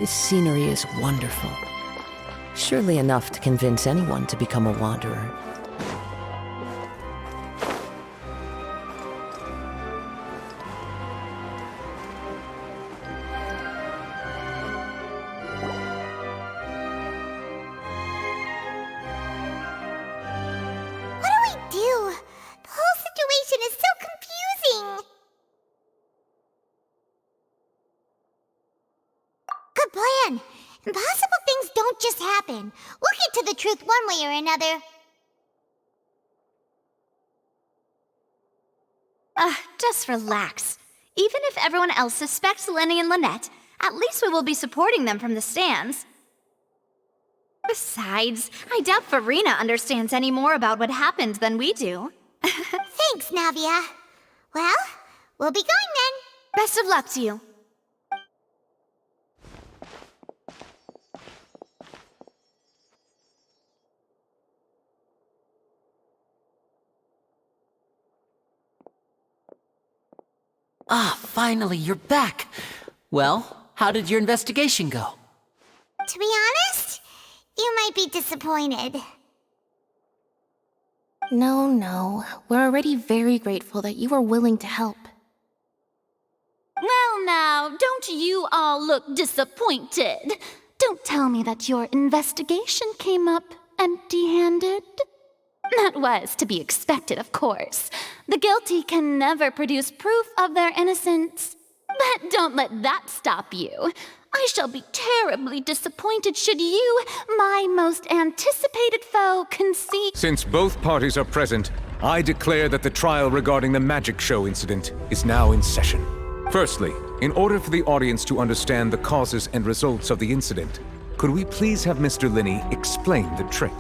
This scenery is wonderful. Surely enough to convince anyone to become a wanderer. What do we do? The whole situation is so confusing. Good plan. Impossible things don't just happen. We'll get to the truth one way or another. Just relax. Even if everyone else suspects Lenny and Lynette, at least we will be supporting them from the stands. Besides, I doubt Farina understands any more about what happened than we do. Thanks, Navia. Well, we'll be going then. Best of luck to you. Ah, finally, you're back. Well, how did your investigation go? To be honest, you might be disappointed. No. We're already very grateful that you were willing to help. Well now, don't you all look disappointed. Don't tell me that your investigation came up empty-handed. That was to be expected, of course. The guilty can never produce proof of their innocence. But don't let that stop you. I shall be terribly disappointed should you, my most anticipated foe, concede— Since both parties are present, I declare that the trial regarding the magic show incident is now in session. Firstly, in order for the audience to understand the causes and results of the incident, could we please have Mr. Linney explain the trick?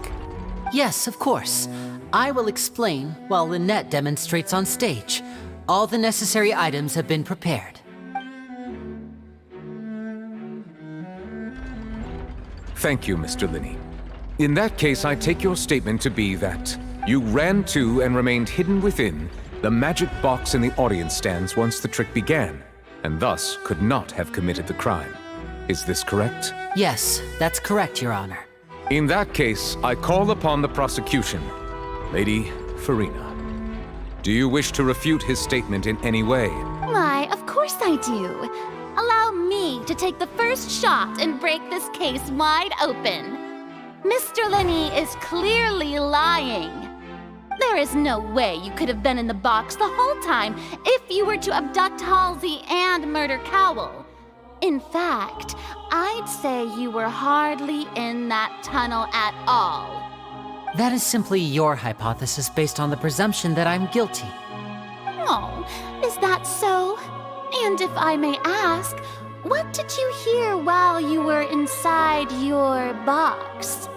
Yes, of course. I will explain while Lynette demonstrates on stage. All the necessary items have been prepared. Thank you, Mr. Linney. In that case, I take your statement to be that you ran to and remained hidden within the magic box in the audience stands once the trick began, and thus could not have committed the crime. Is this correct? Yes, that's correct, Your Honor. In that case, I call upon the prosecution. Lady Farina, do you wish to refute his statement in any way? Why, of course I do. Allow me to take the first shot and break this case wide open. Mr. Linney is clearly lying. There is no way you could have been in the box the whole time if you were to abduct Halsey and murder Cowell. In fact, I'd say you were hardly in that tunnel at all. That is simply your hypothesis based on the presumption that I'm guilty. Oh, is that so? And if I may ask, what did you hear while you were inside your box?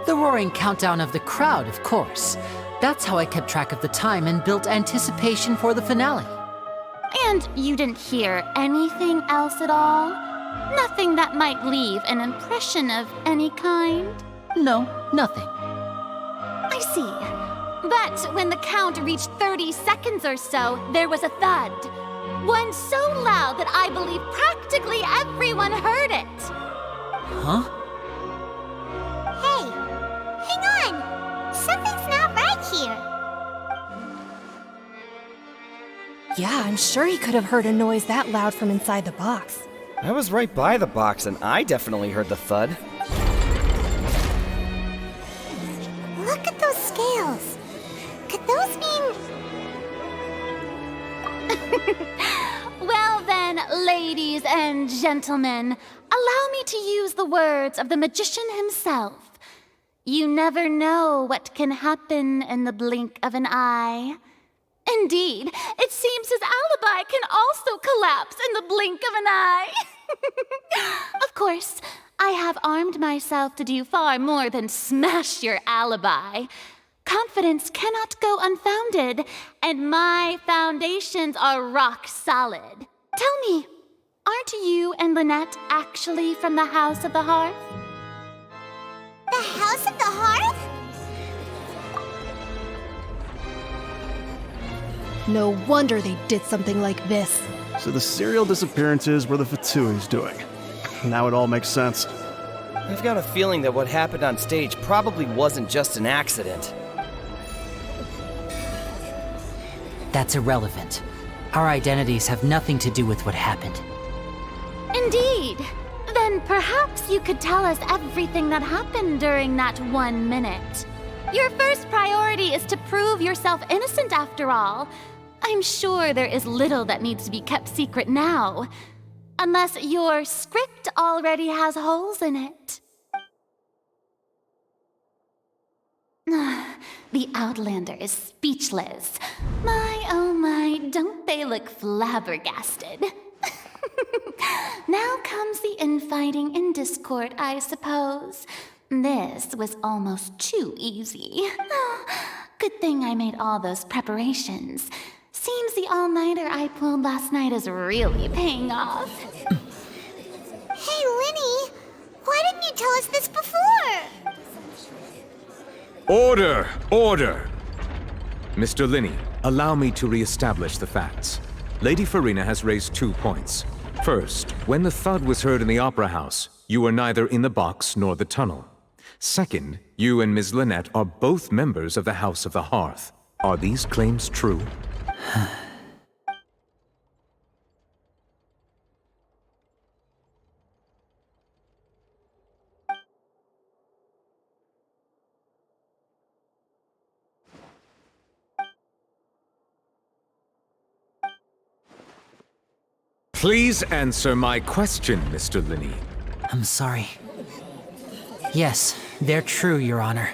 The roaring countdown of the crowd, of course. That's how I kept track of the time and built anticipation for the finale. And you didn't hear anything else at all? Nothing that might leave an impression of any kind? No, nothing. I see. But when the count reached 30 seconds or so, there was a thud. One so loud that I believe practically everyone heard it. Huh? Hey, hang on. Something's not right here. Yeah, I'm sure he could have heard a noise that loud from inside the box. I was right by the box and I definitely heard the thud. ladies and gentlemen, allow me to use the words of the magician himself. You never know what can happen in the blink of an eye. Indeed, it seems his alibi can also collapse in the blink of an eye. Of course, I have armed myself to do far more than smash your alibi. Confidence cannot go unfounded, and my foundations are rock solid. Tell me, aren't you and Lynette actually from the House of the Hearth? The House of the Hearth? No wonder they did something like this. So the serial disappearances were the Fatui's doing. Now it all makes sense. I've got a feeling that what happened on stage probably wasn't just an accident. That's irrelevant. Our identities have nothing to do with what happened. Indeed. Then perhaps you could tell us everything that happened during that 1 minute. Your first priority is to prove yourself innocent after all. I'm sure there is little that needs to be kept secret now. Unless your script already has holes in it. The Outlander is speechless. My, oh my, don't they look flabbergasted? Now comes the infighting and discord, I suppose. This was almost too easy. Good thing I made all those preparations. Seems the all-nighter I pulled last night is really paying off. Hey, Linny, why didn't you tell us this before? Order! Order! Mr. Linney, allow me to re-establish the facts. Lady Farina has raised 2 points. First, when the thud was heard in the Opera House, you were neither in the box nor the tunnel. Second, you and Ms. Lynette are both members of the House of the Hearth. Are these claims true? Please answer my question, Mr. Linney. I'm sorry. Yes, they're true, Your Honor.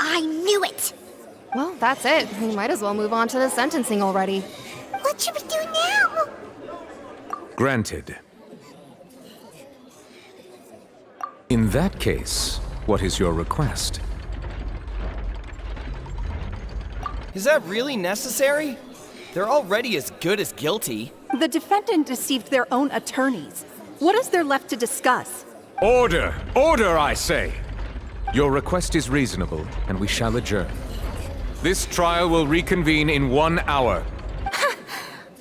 I knew it! Well, that's it. We might as well move on to the sentencing already. What should we do now? Granted. In that case, what is your request? Is that really necessary? They're already as good as guilty. The defendant deceived their own attorneys. What is there left to discuss? Order! Order, I say! Your request is reasonable, and we shall adjourn. This trial will reconvene in 1 hour.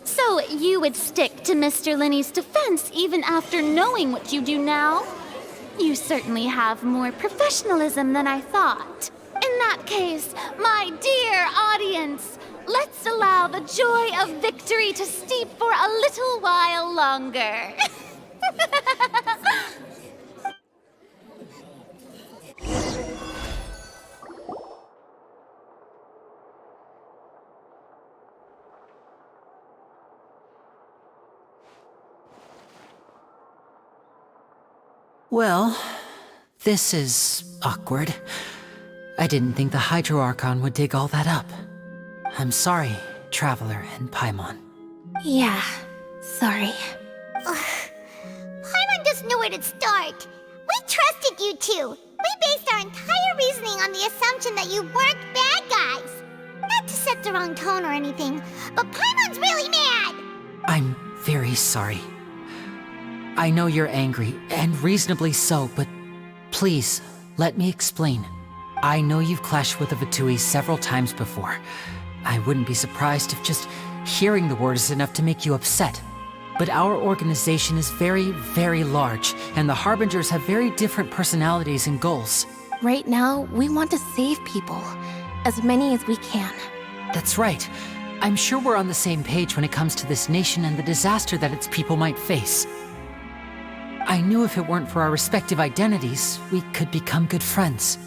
So you would stick to Mr. Linney's defense even after knowing what you do now? You certainly have more professionalism than I thought. In that case, my dear audience, let's allow the joy of victory to steep for a little while longer. Well, this is awkward. I didn't think the Hydro Archon would dig all that up. I'm sorry, Traveler and Paimon. Yeah, sorry. Paimon doesn't know where to start. We trusted you two. We based our entire reasoning on the assumption that you weren't bad guys. Not to set the wrong tone or anything, but Paimon's really mad! I'm very sorry. I know you're angry, and reasonably so, but please, let me explain. I know you've clashed with the Fatui several times before. I wouldn't be surprised if just hearing the word is enough to make you upset. But our organization is very, very large, and the Harbingers have very different personalities and goals. Right now, we want to save people. As many as we can. That's right. I'm sure we're on the same page when it comes to this nation and the disaster that its people might face. I knew if it weren't for our respective identities, we could become good friends.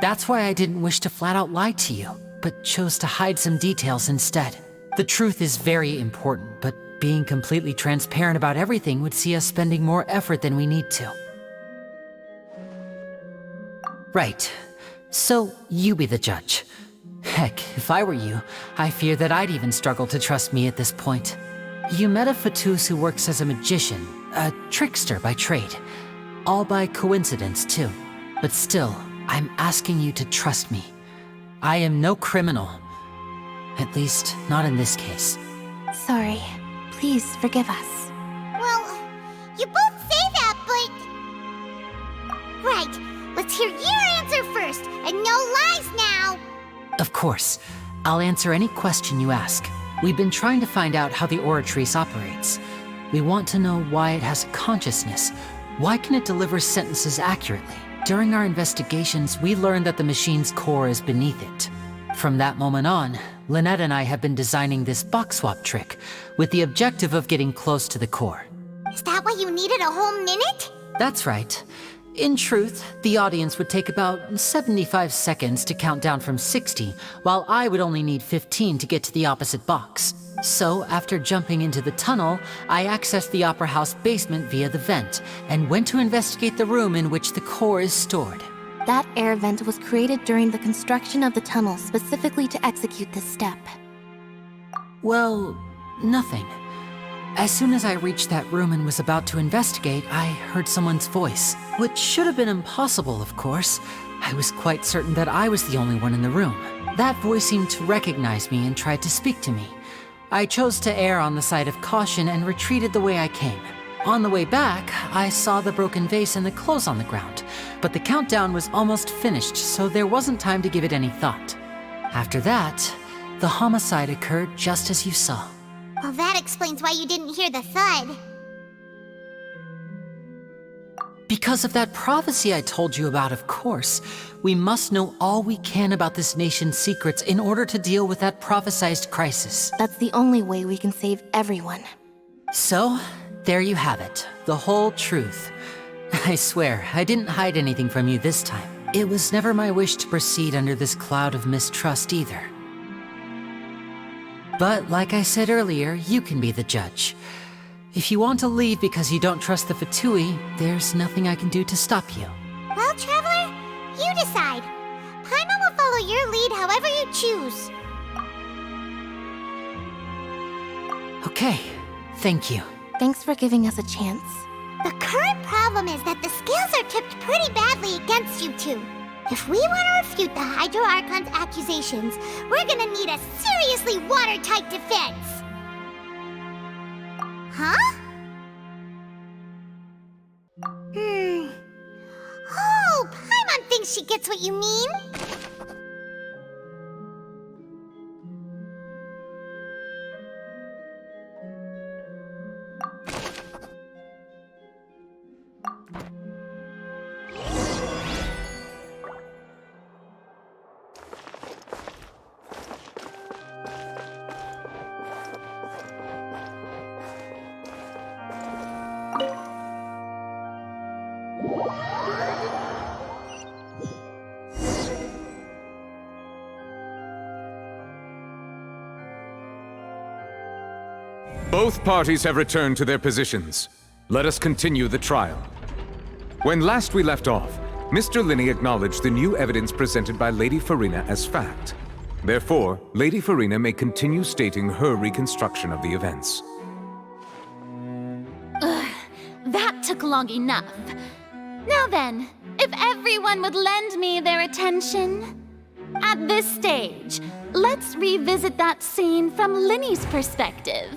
That's why I didn't wish to flat out lie to you, but chose to hide some details instead. The truth is very important, but being completely transparent about everything would see us spending more effort than we need to. Right. So, you be the judge. Heck, if I were you, I fear that I'd even struggle to trust me at this point. You met a Fatus who works as a magician, a trickster by trade. All by coincidence, too. But still, I'm asking you to trust me. I am no criminal. At least, not in this case. Sorry. Please forgive us. Well, you both say that, but... Right, let's hear your answer first, and no lies now! Of course. I'll answer any question you ask. We've been trying to find out how the Oratrice operates. We want to know why it has a consciousness. Why can it deliver sentences accurately? During our investigations, we learned that the machine's core is beneath it. From that moment on, Lynette and I have been designing this box swap trick, with the objective of getting close to the core. Is that why you needed a whole minute? That's right. In truth, the audience would take about 75 seconds to count down from 60, while I would only need 15 to get to the opposite box. So, after jumping into the tunnel, I accessed the Opera House basement via the vent, and went to investigate the room in which the core is stored. That air vent was created during the construction of the tunnel specifically to execute this step. Well, nothing. As soon as I reached that room and was about to investigate, I heard someone's voice. Which should have been impossible, of course. I was quite certain that I was the only one in the room. That voice seemed to recognize me and tried to speak to me. I chose to err on the side of caution and retreated the way I came. On the way back, I saw the broken vase and the clothes on the ground, but the countdown was almost finished, so there wasn't time to give it any thought. After that, the homicide occurred just as you saw. Well, that explains why you didn't hear the thud. Because of that prophecy I told you about, of course. We must know all we can about this nation's secrets in order to deal with that prophesized crisis. That's the only way we can save everyone. So, there you have it. The whole truth. I swear, I didn't hide anything from you this time. It was never my wish to proceed under this cloud of mistrust either. But like I said earlier, you can be the judge. If you want to leave because you don't trust the Fatui, there's nothing I can do to stop you. Well, Traveler, you decide. Paimon will follow your lead however you choose. Okay, thank you. Thanks for giving us a chance. The current problem is that the scales are tipped pretty badly against you two. If we want to refute the Hydro Archon's accusations, we're gonna need a seriously watertight defense. Huh? Oh, Paimon thinks she gets what you mean. Both parties have returned to their positions. Let us continue the trial. When last we left off, Mr. Linney acknowledged the new evidence presented by Lady Farina as fact. Therefore, Lady Farina may continue stating her reconstruction of the events. That took long enough. Now then, if everyone would lend me their attention. At this stage, let's revisit that scene from Linney's perspective.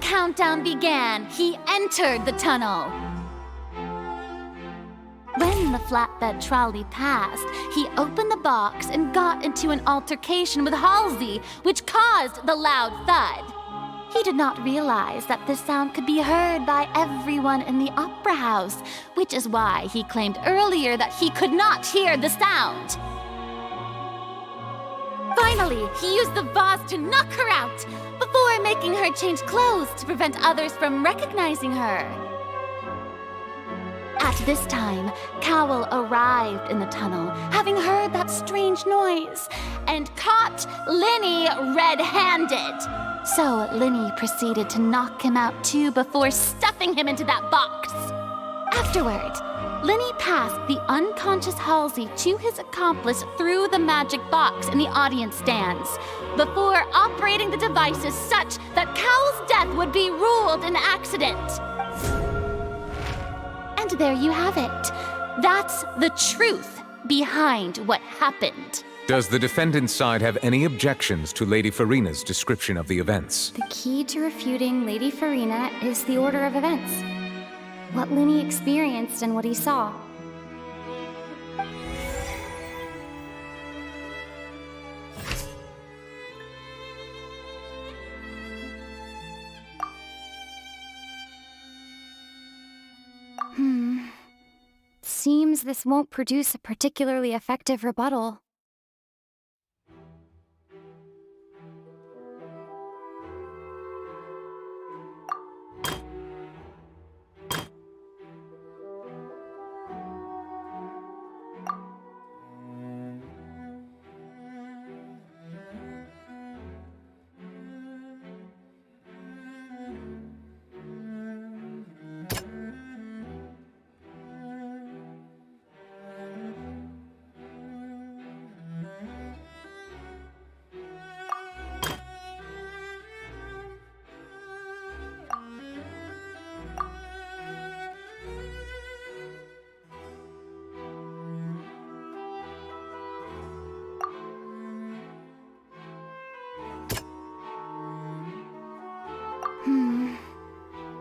Countdown began, he entered the tunnel. When the flatbed trolley passed, he opened the box and got into an altercation with Halsey, which caused the loud thud. He did not realize that this sound could be heard by everyone in the opera house, which is why he claimed earlier that he could not hear the sound. Finally, he used the vase to knock her out, before making her change clothes to prevent others from recognizing her. At this time, Cowell arrived in the tunnel, having heard that strange noise, and caught Linny red-handed. So Linny proceeded to knock him out too before stuffing him into that box. Afterward, Linny passed the unconscious Halsey to his accomplice through the magic box in the audience stands, before operating the devices such that Cowell's death would be ruled an accident. And there you have it. That's the truth behind what happened. Does the defendant's side have any objections to Lady Farina's description of the events? The key to refuting Lady Farina is the order of events. What Linny experienced and what he saw. Seems this won't produce a particularly effective rebuttal.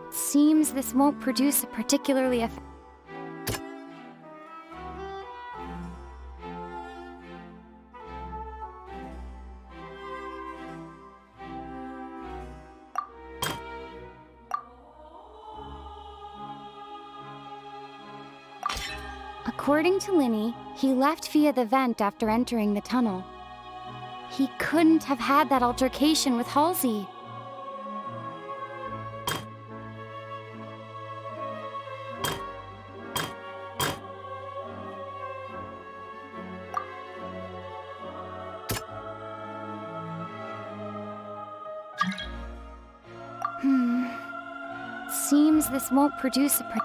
Seems this won't produce a particularly effective. According to Linny, he left via the vent after entering the tunnel. He couldn't have had that altercation with Halsey. Seems this won't produce a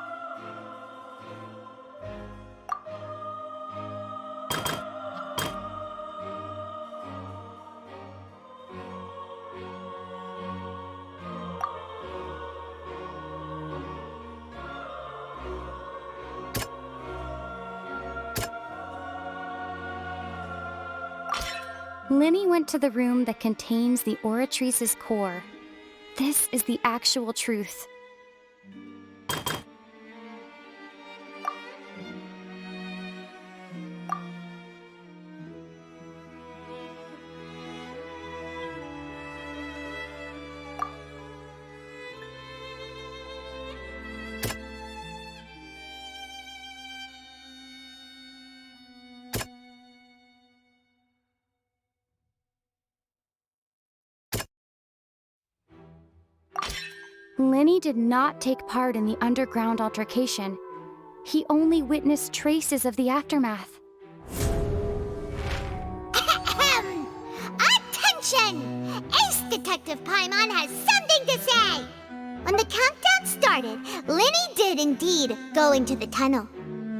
Linny went to the room that contains the Oratrice's core. This is the actual truth. Linny did not take part in the underground altercation. He only witnessed traces of the aftermath. Attention! Ace Detective Paimon has something to say! When the countdown started, Linny did indeed go into the tunnel.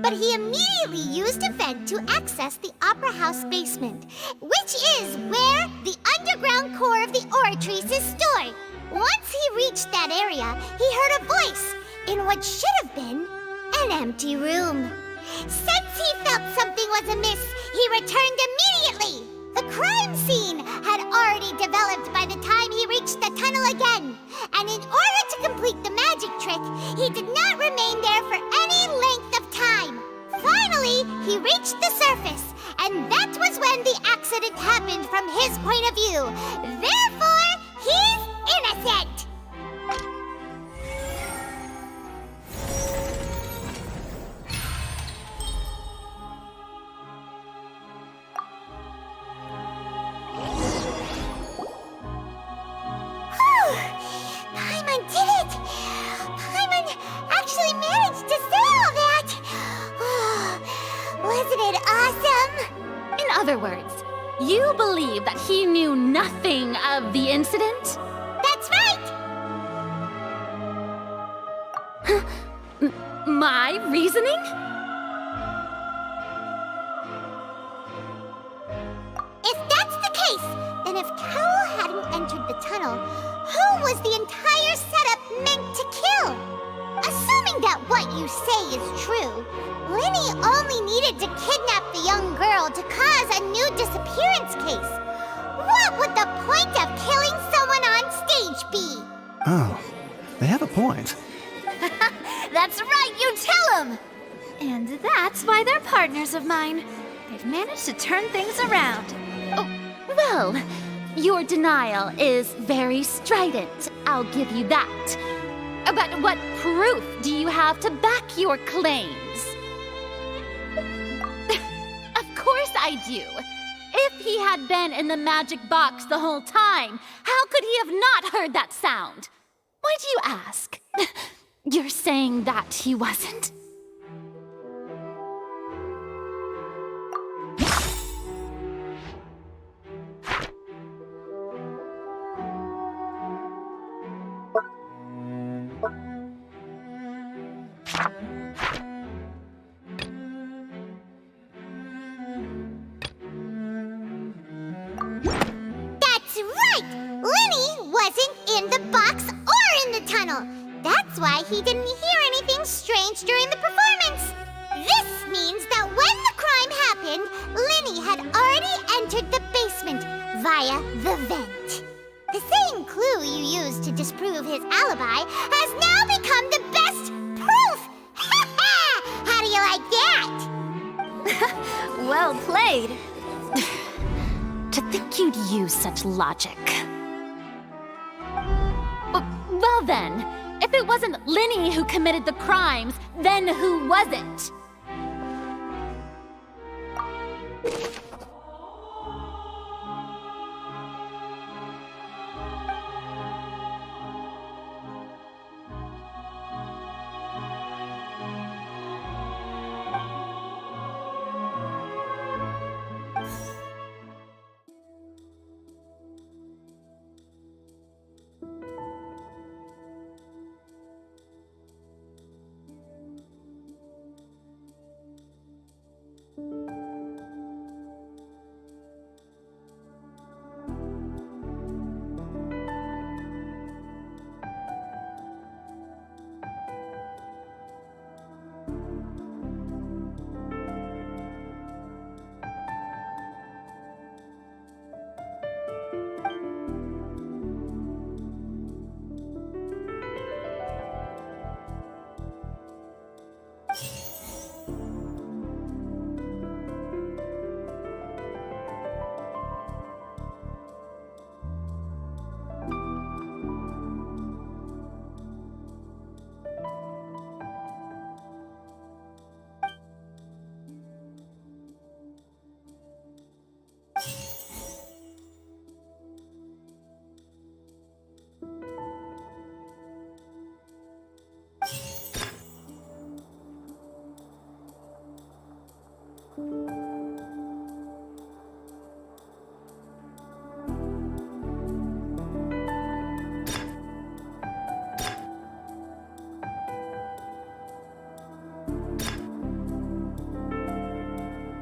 But he immediately used a vent to access the Opera House basement, which is where the underground core of the Oratrice is stored. Once he reached that area, he heard a voice in what should have been an empty room. Since he felt something was amiss, he returned immediately. The crime scene had already developed by the time he reached the tunnel again, and in order to complete the magic trick, he did not remain there for any length of time. Finally, he reached the surface, and that was when the accident happened from his point of view. Therefore, he's innocent! it awesome? In other words, you believe that he knew nothing of the incident? That's right! My reasoning? If that's the case, then if Cowell hadn't entered the tunnel, who was the entire setup meant to kill? Assuming that what you say is true, Linny only needed to kidnap the young girl to cause a new disappearance case. What would the point of killing someone on stage be? Oh, they have a point. That's right, you tell them! And that's why they're partners of mine. They've managed to turn things around. Oh, well, your denial is very strident, I'll give you that. But what proof do you have to back your claims? Of course I do. If he had been in the magic box the whole time, how could he have not heard that sound? Why do you ask? You're saying that he wasn't? That's right! Linny wasn't in the box or in the tunnel. That's why he didn't hear anything strange during the performance. This means that when the crime happened, Linny had already entered the basement via the vent. The same clue you used to disprove his alibi has now become the best proof! Ha ha! How do you like that? Well played. To think you'd use such logic. Well then, if it wasn't Linny who committed the crimes, then who was it?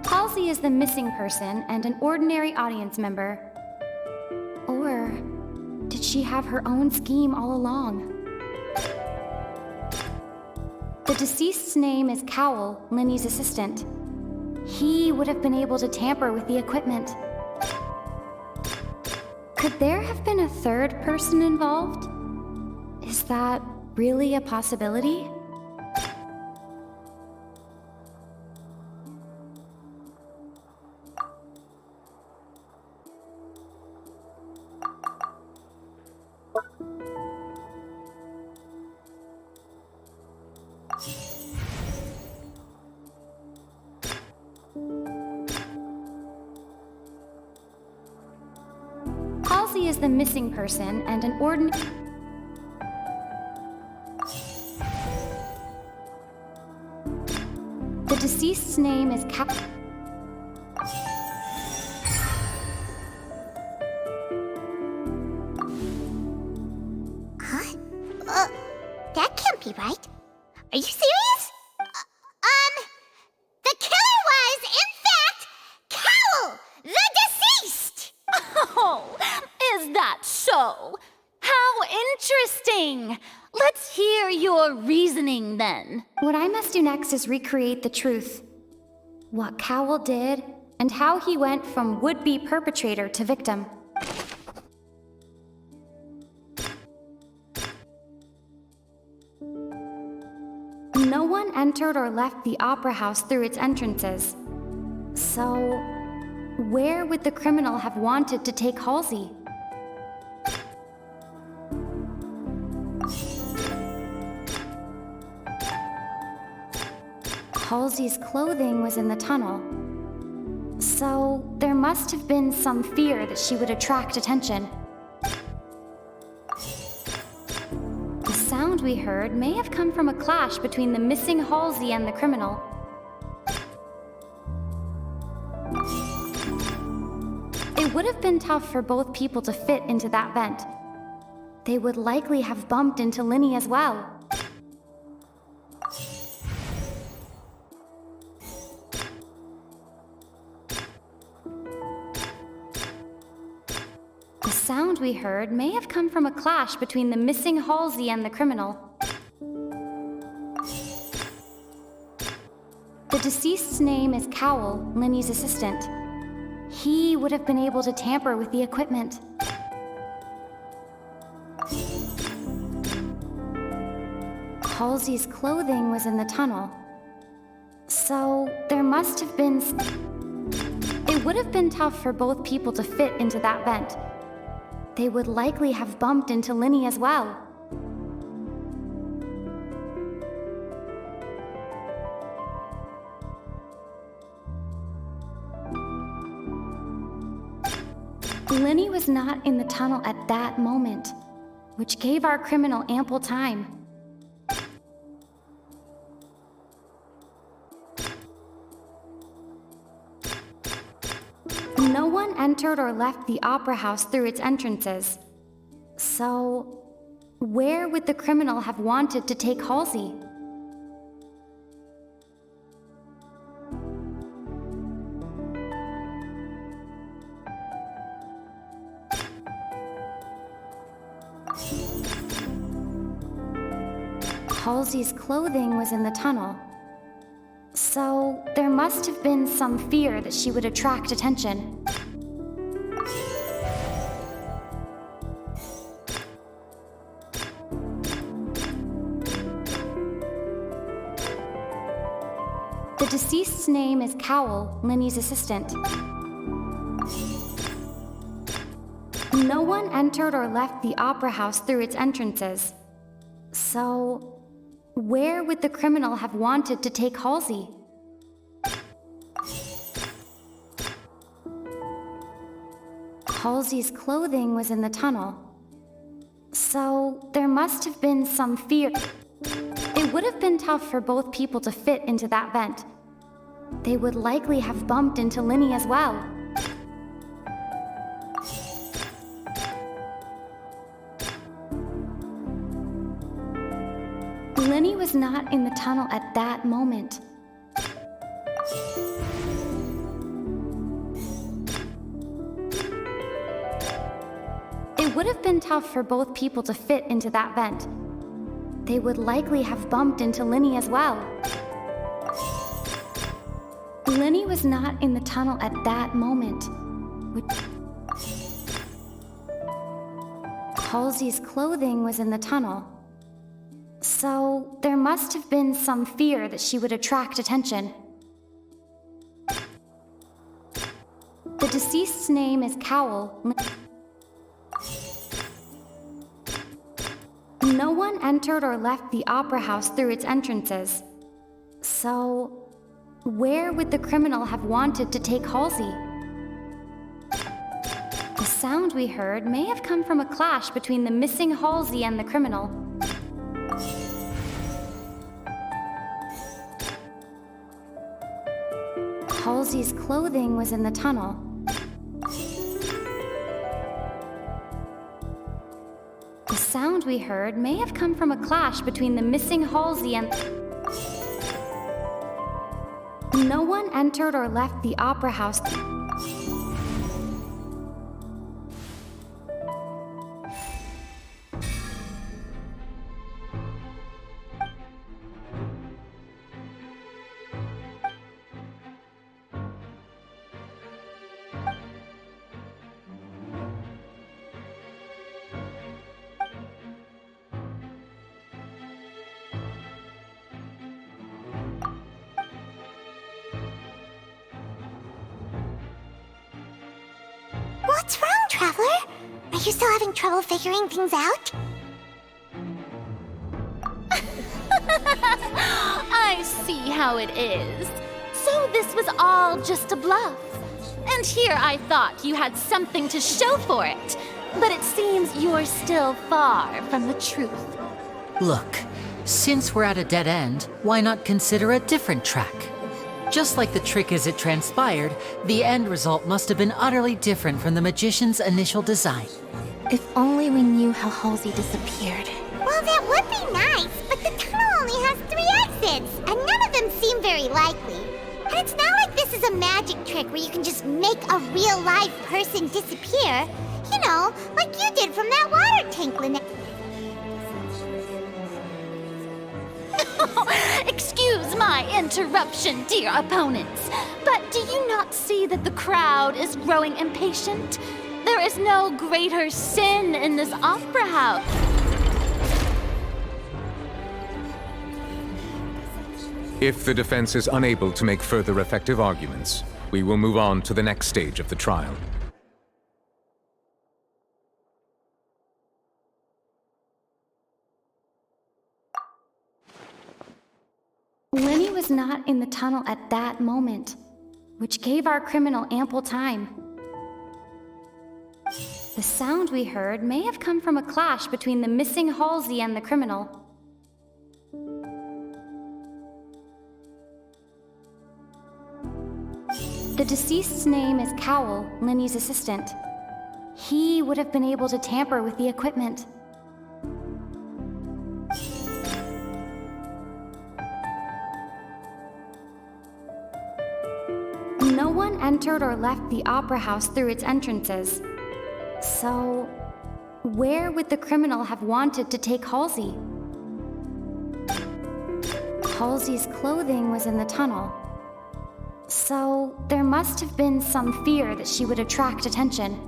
Halsey is the missing person and an ordinary audience member. Or did she have her own scheme all along? The deceased's name is Cowell, Linny's assistant. He would have been able to tamper with the equipment. Could there have been a third person involved? Is that really a possibility? Halsey is the missing person and an ordinary... The deceased's name is so? How interesting! Let's hear your reasoning then. What I must do next is recreate the truth. What Cowell did, and how he went from would-be perpetrator to victim. No one entered or left the opera house through its entrances. So, where would the criminal have wanted to take Halsey? Halsey's clothing was in the tunnel. So, there must have been some fear that she would attract attention. The sound we heard may have come from a clash between the missing Halsey and the criminal. It would have been tough for both people to fit into that vent. They would likely have bumped into Linny as well. The sound we heard may have come from a clash between the missing Halsey and the criminal. The deceased's name is Cowell, Linny's assistant. He would have been able to tamper with the equipment. Halsey's clothing was in the tunnel. So, there must have been... It would have been tough for both people to fit into that vent. They would likely have bumped into Linny as well. Linny was not in the tunnel at that moment, which gave our criminal ample time. No one entered or left the opera house through its entrances. So, where would the criminal have wanted to take Halsey? Halsey's clothing was in the tunnel. So, there must have been some fear that she would attract attention. The deceased's name is Cowell, Linny's assistant. No one entered or left the opera house through its entrances. So, where would the criminal have wanted to take Halsey? Halsey's clothing was in the tunnel. So, there must have been some fear. It would have been tough for both people to fit into that vent. They would likely have bumped into Linny as well. Linny was not in the tunnel at that moment. It would have been tough for both people to fit into that vent. They would likely have bumped into Linny as well. Linny was not in the tunnel at that moment. Halsey's clothing was in the tunnel. So, there must have been some fear that she would attract attention. The deceased's name is Cowell. No one entered or left the opera house through its entrances. So, where would the criminal have wanted to take Halsey? The sound we heard may have come from a clash between the missing Halsey and the criminal. Halsey's clothing was in the tunnel. The sound we heard may have come from a clash between the missing Halsey and... No one entered or left the opera house. you still having trouble figuring things out? I see how it is. So this was all just a bluff. And here I thought you had something to show for it. But it seems you're still far from the truth. Look, since we're at a dead end, why not consider a different track? Just like the trick as it transpired, the end result must have been utterly different from the magician's initial design. If only we knew how Halsey disappeared. Well, that would be nice, but the tunnel only has 3 exits, and none of them seem very likely. And it's not like this is a magic trick where you can just make a real-life person disappear. You know, like you did from that water tank, Lynette. Excuse my interruption, dear opponents, but do you not see that the crowd is growing impatient? There is no greater sin in this opera house. If the defense is unable to make further effective arguments, we will move on to the next stage of the trial. Lenny was not in the tunnel at that moment, which gave our criminal ample time. The sound we heard may have come from a clash between the missing Halsey and the criminal. The deceased's name is Cowell, Lenny's assistant. He would have been able to tamper with the equipment. No one entered or left the opera house through its entrances. So, where would the criminal have wanted to take Halsey? Halsey's clothing was in the tunnel. So, there must have been some fear that she would attract attention.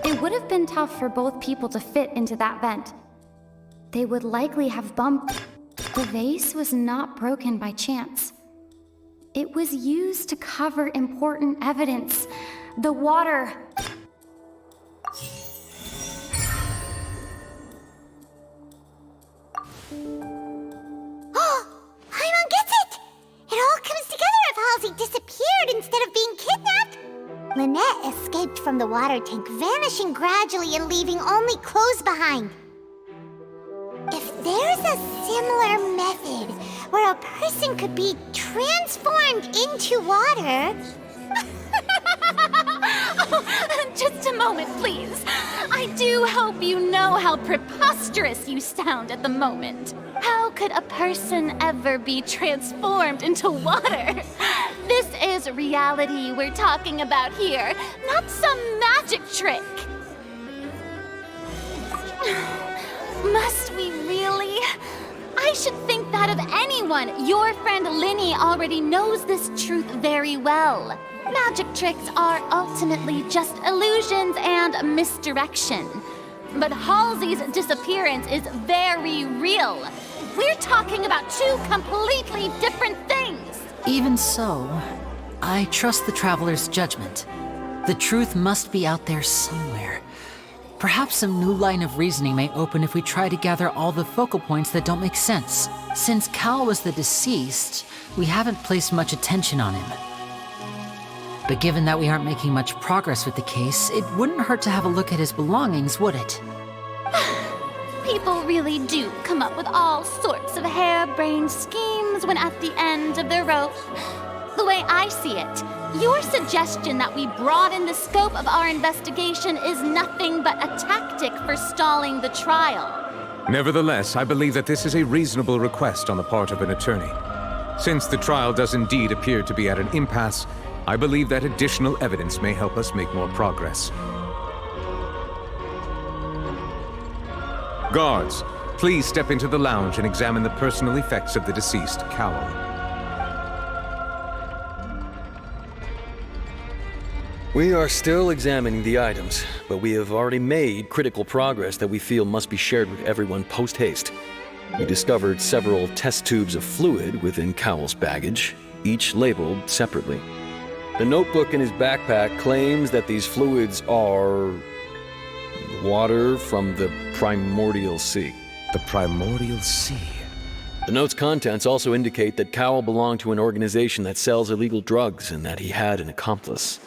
It would have been tough for both people to fit into that vent. They would likely have bumped. The vase was not broken by chance. It was used to cover important evidence. The water. Oh, Paimon gets it! It all comes together if Halsey disappeared instead of being kidnapped. Lynette escaped from the water tank, vanishing gradually and leaving only clothes behind. If there's a similar method where a person could be transformed into water... Oh, just a moment, please. I do hope you know how preposterous you sound at the moment. How could a person ever be transformed into water? This is reality we're talking about here, not some magic trick. Must we really? I should think that of anyone. Your friend Linny already knows this truth very well. Magic tricks are ultimately just illusions and misdirection. But Halsey's disappearance is very real. We're talking about 2 completely different things. Even so, I trust the traveler's judgment. The truth must be out there somewhere. Perhaps some new line of reasoning may open if we try to gather all the focal points that don't make sense. Since Cal was the deceased, we haven't placed much attention on him. But given that we aren't making much progress with the case, it wouldn't hurt to have a look at his belongings, would it? People really do come up with all sorts of harebrained schemes when at the end of their rope. The way I see it, your suggestion that we broaden the scope of our investigation is nothing but a tactic for stalling the trial. Nevertheless, I believe that this is a reasonable request on the part of an attorney. Since the trial does indeed appear to be at an impasse, I believe that additional evidence may help us make more progress. Guards, please step into the lounge and examine the personal effects of the deceased, Cowell. We are still examining the items, but we have already made critical progress that we feel must be shared with everyone post-haste. We discovered several test tubes of fluid within Cowell's baggage, each labeled separately. The notebook in his backpack claims that these fluids are Water from the primordial sea. The primordial sea? The note's contents also indicate that Cowell belonged to an organization that sells illegal drugs and that he had an accomplice.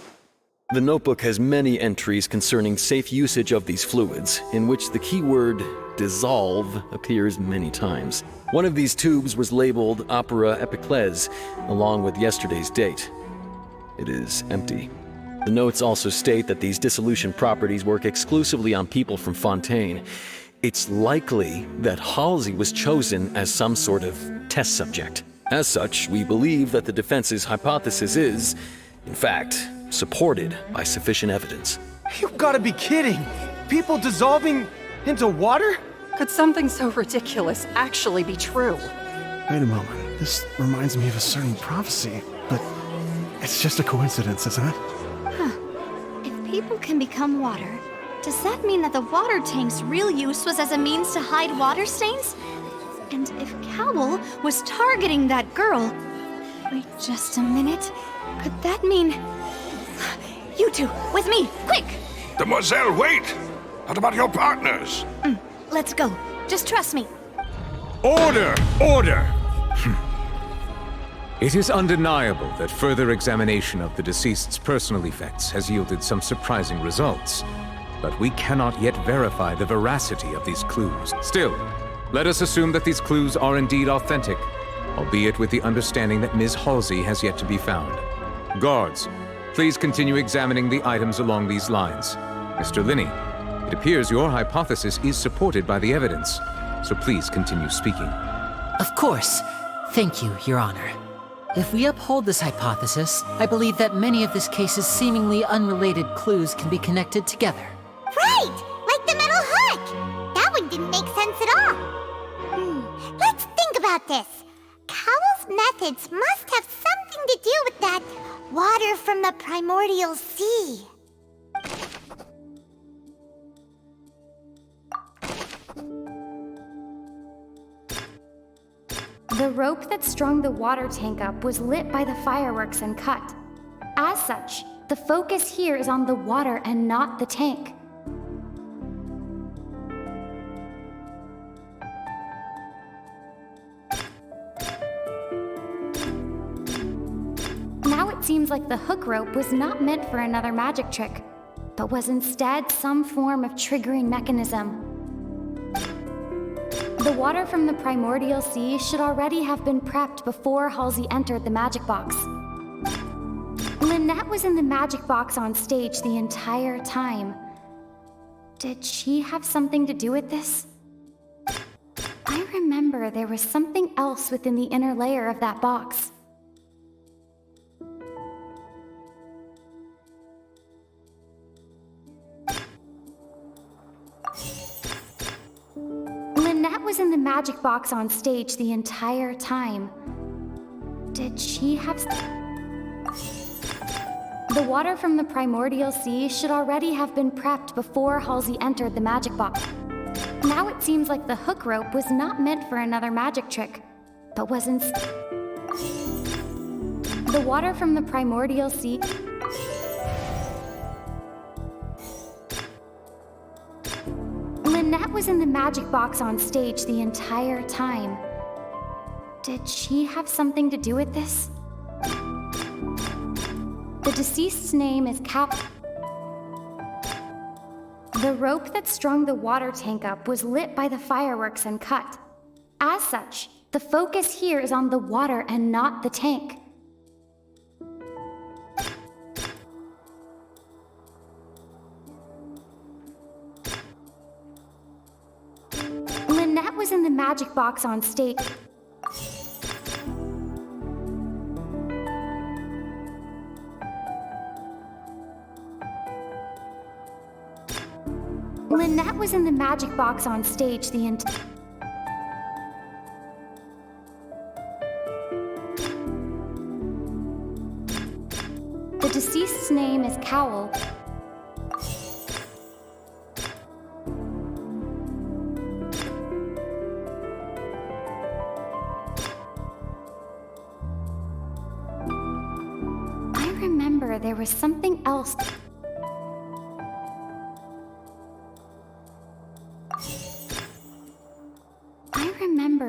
The notebook has many entries concerning safe usage of these fluids, in which the keyword dissolve appears many times. One of these tubes was labeled Opera Epiclese, along with yesterday's date. It is empty. The notes also state that these dissolution properties work exclusively on people from Fontaine. It's likely that Halsey was chosen as some sort of test subject. As such, we believe that the defense's hypothesis is, in fact, supported by sufficient evidence. You've got to be kidding! People dissolving into water? Could something so ridiculous actually be true? Wait a moment. This reminds me of a certain prophecy, but it's just a coincidence, isn't it? Huh. If people can become water, does that mean that the water tank's real use was as a means to hide water stains? And if Cowell was targeting that girl... Wait just a minute. Could that mean... You two, with me, quick! Demoiselle, wait! What about your partners? Let's go. Just trust me. Order! Order! It is undeniable that further examination of the deceased's personal effects has yielded some surprising results. But we cannot yet verify the veracity of these clues. Still, let us assume that these clues are indeed authentic, albeit with the understanding that Ms. Halsey has yet to be found. Guards, please continue examining the items along these lines. Mr. Linney, it appears your hypothesis is supported by the evidence, so please continue speaking. Of course. Thank you, Your Honor. If we uphold this hypothesis, I believe that many of this case's seemingly unrelated clues can be connected together. Right! Like the metal hook! That one didn't make sense at all. Let's think about this. Cowell's methods must have something to do with that water from the primordial sea. The rope that strung the water tank up was lit by the fireworks and cut. As such, the focus here is on the water and not the tank. Now it seems like the hook rope was not meant for another magic trick, but was instead some form of triggering mechanism. The water from the primordial sea should already have been prepped before Halsey entered the magic box. Lynette was in the magic box on stage the entire time. Did she have something to do with this? I remember there was something else within the inner layer of that box. Lynette was in the magic box on stage the entire time. Did she have... The water from the primordial sea should already have been prepped before Halsey entered the magic box. Now it seems like the hook rope was not meant for another magic trick, but was instead... The water from the primordial sea... Lynette was in the magic box on stage the entire time. Did she have something to do with this? The deceased's name is Cap. The rope that strung the water tank up was lit by the fireworks and cut. As such, the focus here is on the water and not the tank. Lynette was in the magic box on stage. Lynette was in the magic box on stage the entire... The deceased's name is Cowell. I remember there was something else.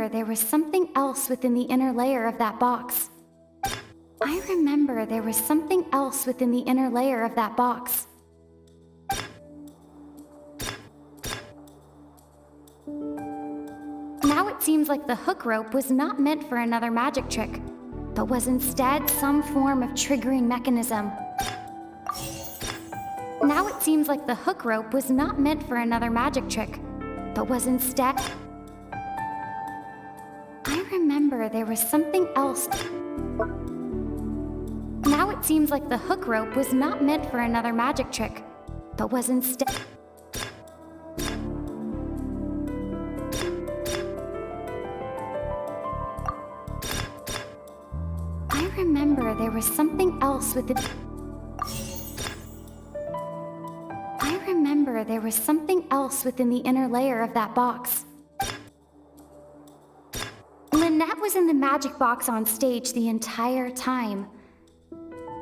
remember there was something else within the inner layer of that box. I remember there was something else within the inner layer of that box. Now it seems like the hook rope was not meant for another magic trick, but was instead some form of triggering mechanism. Now it seems like the hook rope was not meant for another magic trick, but was instead... I remember there was something else. Now it seems like the hook rope was not meant for another magic trick, but was instead... I remember there was something else with it. I remember there was something else within the inner layer of that box. Lynette was in the magic box on stage the entire time.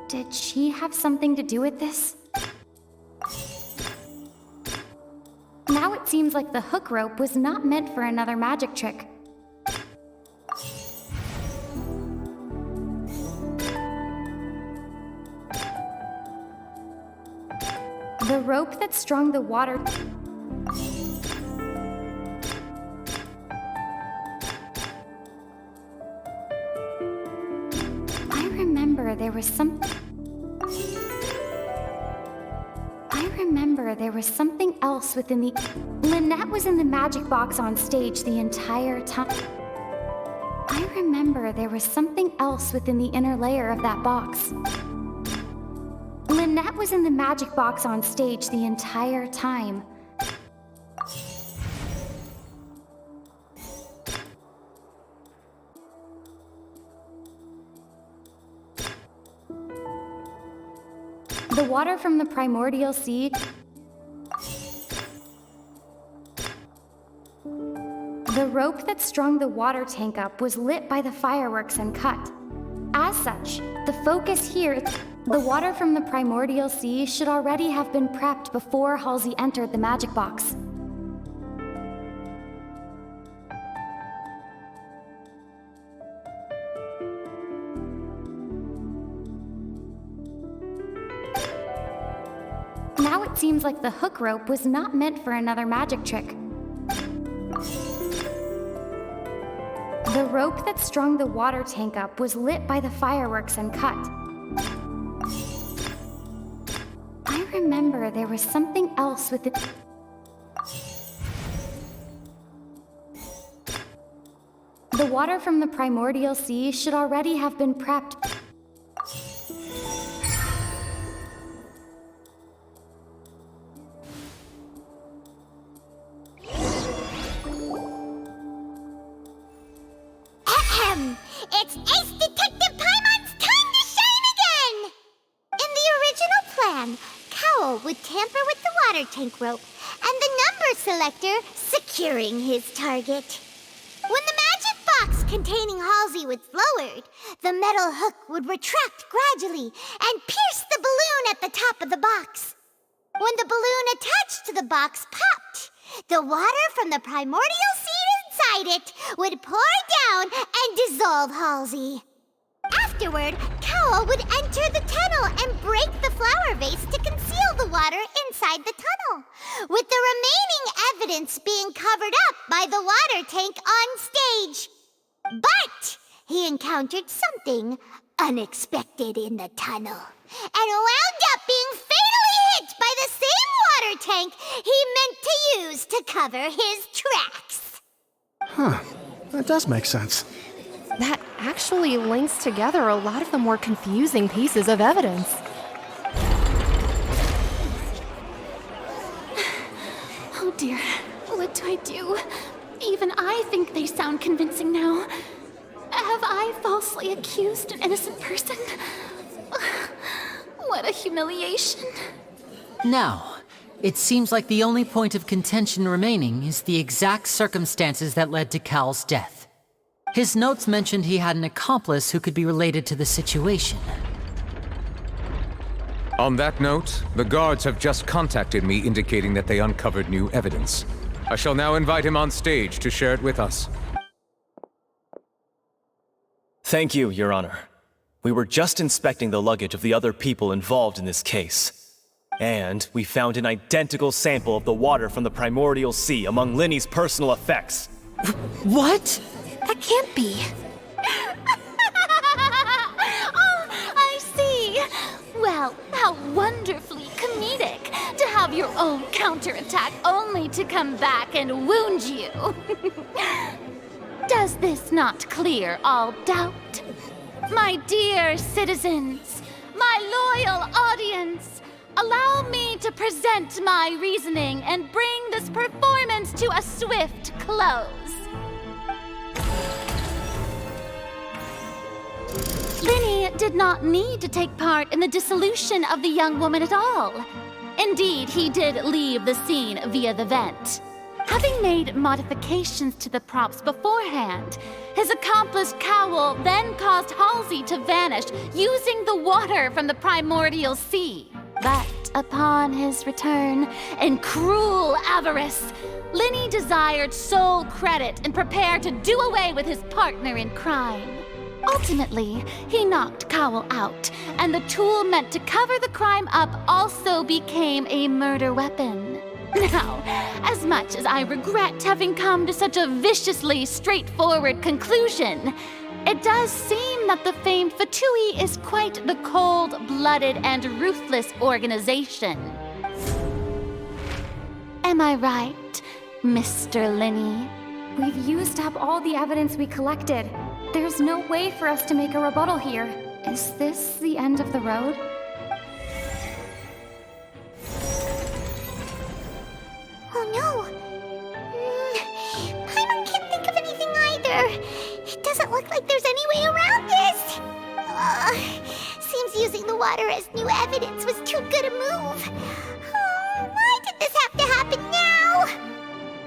Did she have something to do with this? Now it seems like the hook rope was not meant for another magic trick. The rope that strung the water... I remember there was something else within the... Lynette was in the magic box on stage the entire time. I remember there was something else within the inner layer of that box. Lynette was in the magic box on stage the entire time. The water from the primordial sea... The rope that strung the water tank up was lit by the fireworks and cut. As such, the focus here... The water from the primordial sea should already have been prepped before Halsey entered the magic box. Now it seems like the hook rope was not meant for another magic trick. The rope that strung the water tank up was lit by the fireworks and cut. I remember there was something else with it. The water from the primordial sea should already have been prepped. Ahem! It's Ace Detective Paimon's time to shine again! In the original plan, Cowl would tamper with the water tank rope and the number selector securing his target. When the magic box containing Halsey was lowered, the metal hook would retract gradually and pierce the balloon at the top of the box. When the balloon attached to the box popped, the water from the primordial seed inside it would pour down and dissolve Halsey. Afterward, Cowl would enter the tunnel and break the flower vase to conceal the water inside the tunnel, with the remaining evidence being covered up by the water tank on stage. But he encountered something unexpected in the tunnel and wound up being fatally hit by the same water tank he meant to use to cover his tracks. Huh. That does make sense. That actually links together a lot of the more confusing pieces of evidence. Oh dear, what do I do? Even I think they sound convincing now. Have I falsely accused an innocent person? What a humiliation. Now, it seems like the only point of contention remaining is the exact circumstances that led to Cal's death. His notes mentioned he had an accomplice who could be related to the situation. On that note, the guards have just contacted me indicating that they uncovered new evidence. I shall now invite him on stage to share it with us. Thank you, Your Honor. We were just inspecting the luggage of the other people involved in this case. And we found an identical sample of the water from the primordial sea among Linny's personal effects. What? That can't be. Oh, I see. Well, how wonderfully comedic to have your own counterattack only to come back and wound you. Does this not clear all doubt? My dear citizens, my loyal audience, allow me to present my reasoning and bring this performance to a swift close. Linny did not need to take part in the dissolution of the young woman at all. Indeed, he did leave the scene via the vent. Having made modifications to the props beforehand, his accomplice Cowl then caused Halsey to vanish using the water from the primordial sea. But upon his return, in cruel avarice, Linny desired sole credit and prepared to do away with his partner in crime. Ultimately, he knocked Cowl out, and the tool meant to cover the crime up also became a murder weapon. Now, as much as I regret having come to such a viciously straightforward conclusion, it does seem that the famed Fatui is quite the cold-blooded and ruthless organization. Am I right, Mr. Linny? We've used up all the evidence we collected. There's no way for us to make a rebuttal here. Is this the end of the road? Oh no! Paimon can't think of anything either. It doesn't look like there's any way around this. Seems using the water as new evidence was too good a move. Oh, why did this have to happen now?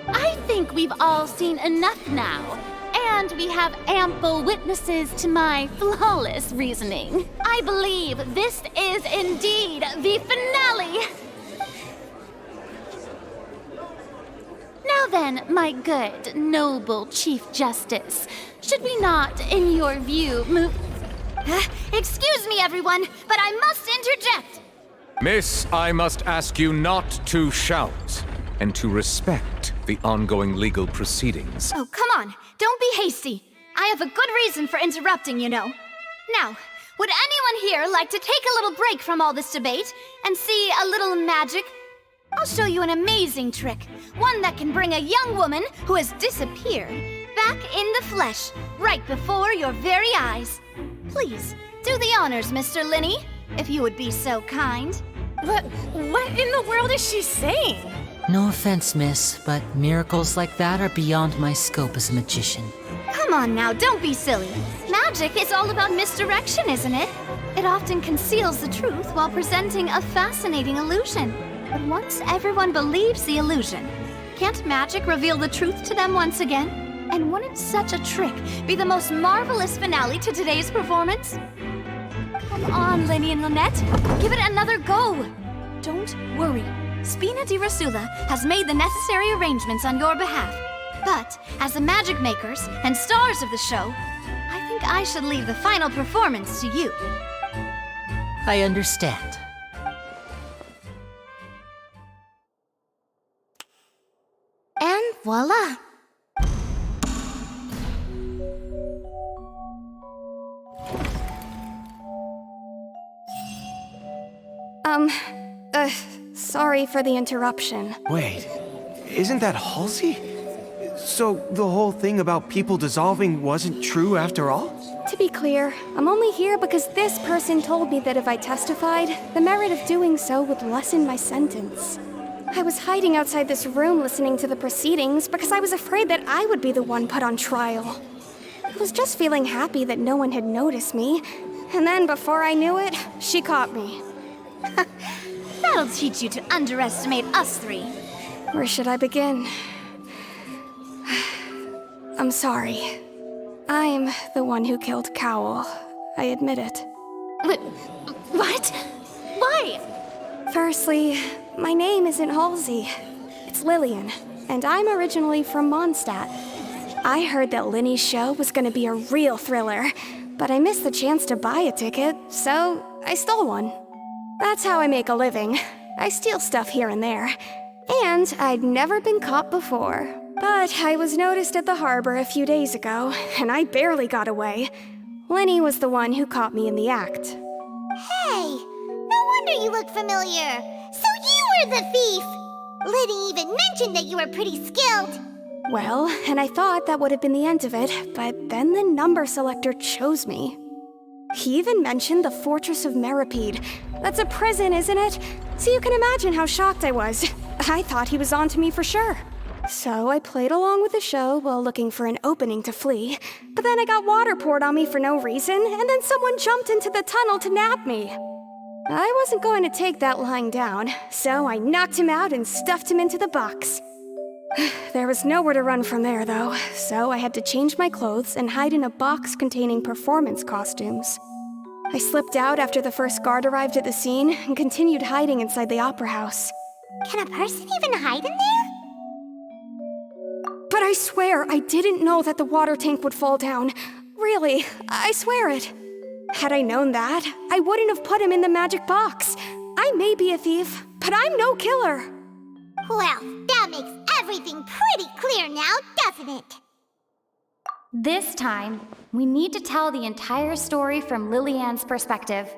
I think we've all seen enough now. And we have ample witnesses to my flawless reasoning. I believe this is indeed the finale. Now then, my good, noble Chief Justice, should we not, in your view, move... Excuse me, everyone, but I must interject. Miss, I must ask you not to shout and to respect the ongoing legal proceedings. Oh, come on. Don't be hasty. I have a good reason for interrupting, you know. Now, would anyone here like to take a little break from all this debate and see a little magic? I'll show you an amazing trick. One that can bring a young woman who has disappeared back in the flesh, right before your very eyes. Please, do the honors, Mr. Linny, if you would be so kind. What in the world is she saying? No offense, miss, but miracles like that are beyond my scope as a magician. Come on now, don't be silly. Magic is all about misdirection, isn't it? It often conceals the truth while presenting a fascinating illusion. But once everyone believes the illusion, can't magic reveal the truth to them once again? And wouldn't such a trick be the most marvelous finale to today's performance? Come on, Linny and Lynette, give it another go. Don't worry. Spina di Rasula has made the necessary arrangements on your behalf. But as the magic makers and stars of the show, I think I should leave the final performance to you. I understand. And voila! Sorry for the interruption. Wait, isn't that Halsey? So the whole thing about people dissolving wasn't true after all? To be clear, I'm only here because this person told me that if I testified, the merit of doing so would lessen my sentence. I was hiding outside this room listening to the proceedings because I was afraid that I would be the one put on trial. I was just feeling happy that no one had noticed me, and then before I knew it, she caught me. That'll teach you to underestimate us three. Where should I begin? I'm sorry. I'm the one who killed Cowl. I admit it. What? Why? Firstly, my name isn't Halsey. It's Lillian, and I'm originally from Mondstadt. I heard that Linny's show was gonna be a real thriller, but I missed the chance to buy a ticket, so I stole one. That's how I make a living. I steal stuff here and there. And I'd never been caught before. But I was noticed at the harbor a few days ago, and I barely got away. Lenny was the one who caught me in the act. Hey, no wonder you look familiar. So you were the thief! Liddy even mentioned that you were pretty skilled. Well, and I thought that would have been the end of it, but then the number selector chose me. He even mentioned the Fortress of Meripede. That's a prison, isn't it? So you can imagine how shocked I was. I thought he was on to me for sure. So I played along with the show while looking for an opening to flee. But then I got water poured on me for no reason, and then someone jumped into the tunnel to nab me. I wasn't going to take that lying down, so I knocked him out and stuffed him into the box. There was nowhere to run from there, though, so I had to change my clothes and hide in a box containing performance costumes. I slipped out after the first guard arrived at the scene and continued hiding inside the opera house. Can a person even hide in there? But I swear I didn't know that the water tank would fall down. Really, I swear it. Had I known that, I wouldn't have put him in the magic box. I may be a thief, but I'm no killer. Well, that makes everything pretty clear now, doesn't it? This time, we need to tell the entire story from Lillian's perspective.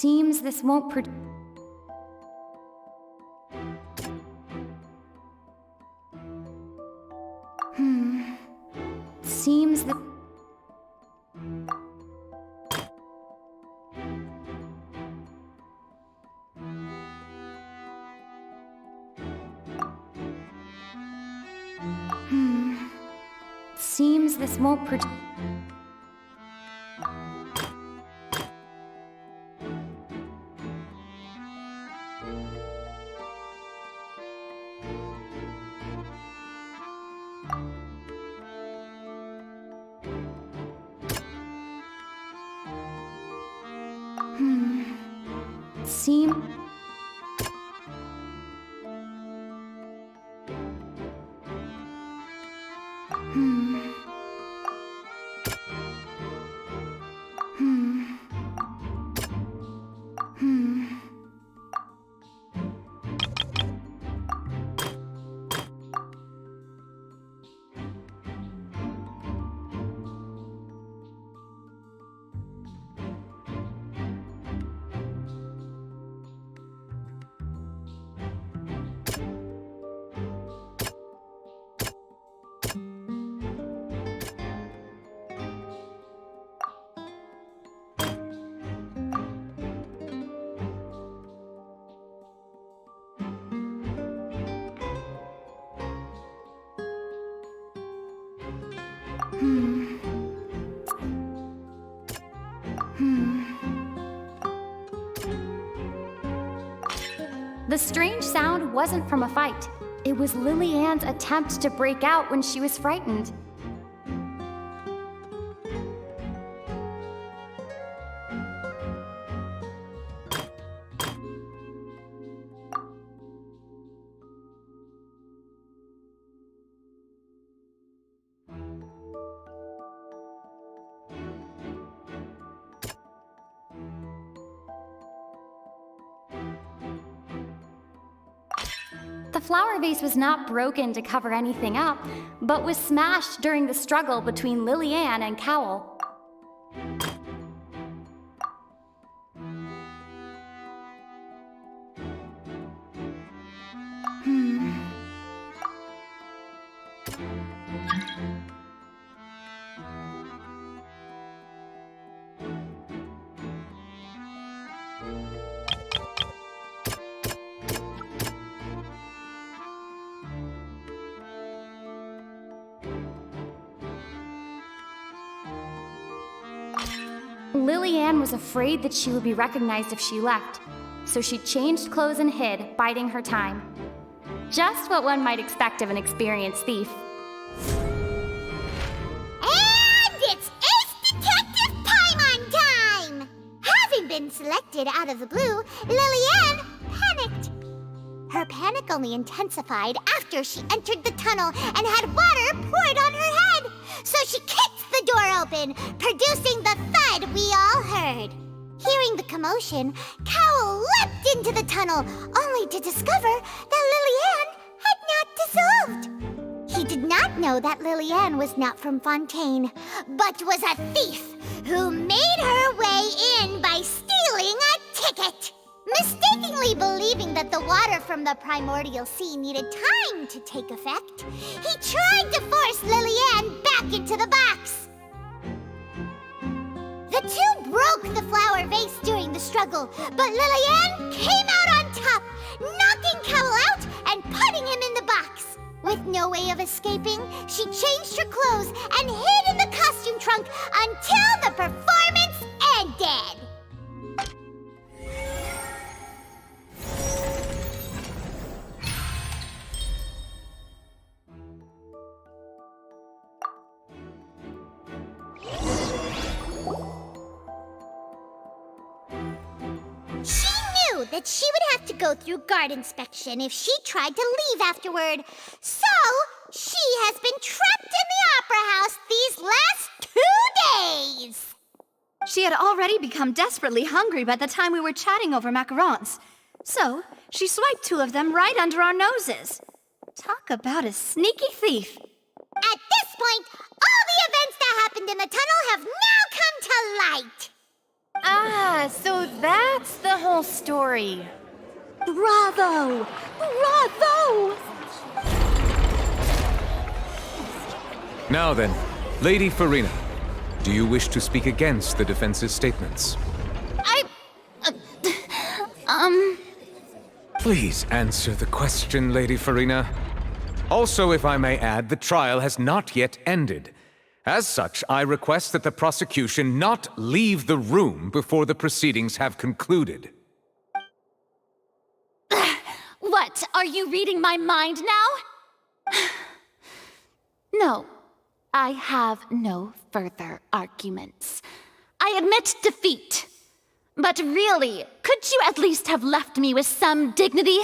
Seems this won't Seems that... Seems this won't Seem... The strange sound wasn't from a fight. It was Lily-Ann's attempt to break out when she was frightened. The flower vase was not broken to cover anything up, but was smashed during the struggle between Lily-Ann and Cowell. Lily-Ann was afraid that she would be recognized if she left, so she changed clothes and hid, biding her time. Just what one might expect of an experienced thief. And it's Ace Detective Paimon time! Having been selected out of the blue, Lily-Ann panicked. Her panic only intensified after she entered the tunnel and had water poured on her head. So she kicked the door open, producing the thud we all heard. Hearing the commotion, Cowell leapt into the tunnel, only to discover that Lily-Ann had not dissolved. He did not know that Lily-Ann was not from Fontaine, but was a thief who made her way in by stealing a ticket. Mistakenly believing that the water from the primordial sea needed time to take effect, he tried to force Lily-Ann back into the box. The two broke the flower vase during the struggle, but Lily-Ann came out on top, knocking Cowell out and putting him in the box. With no way of escaping, she changed her clothes and hid in the costume trunk until the performance ended. That she would have to go through guard inspection if she tried to leave afterward. So, she has been trapped in the Opera House these last 2 days. She had already become desperately hungry by the time we were chatting over macarons. So, she swiped 2 of them right under our noses. Talk about a sneaky thief. At this point, all the events that happened in the tunnel have now come to light. Ah, so that's the whole story. Bravo! Bravo! Now then, Lady Farina, do you wish to speak against the defense's statements? Please answer the question, Lady Farina. Also, if I may add, the trial has not yet ended. As such, I request that the prosecution not leave the room before the proceedings have concluded. What, are you reading my mind now? No, I have no further arguments. I admit defeat. But really, could you at least have left me with some dignity?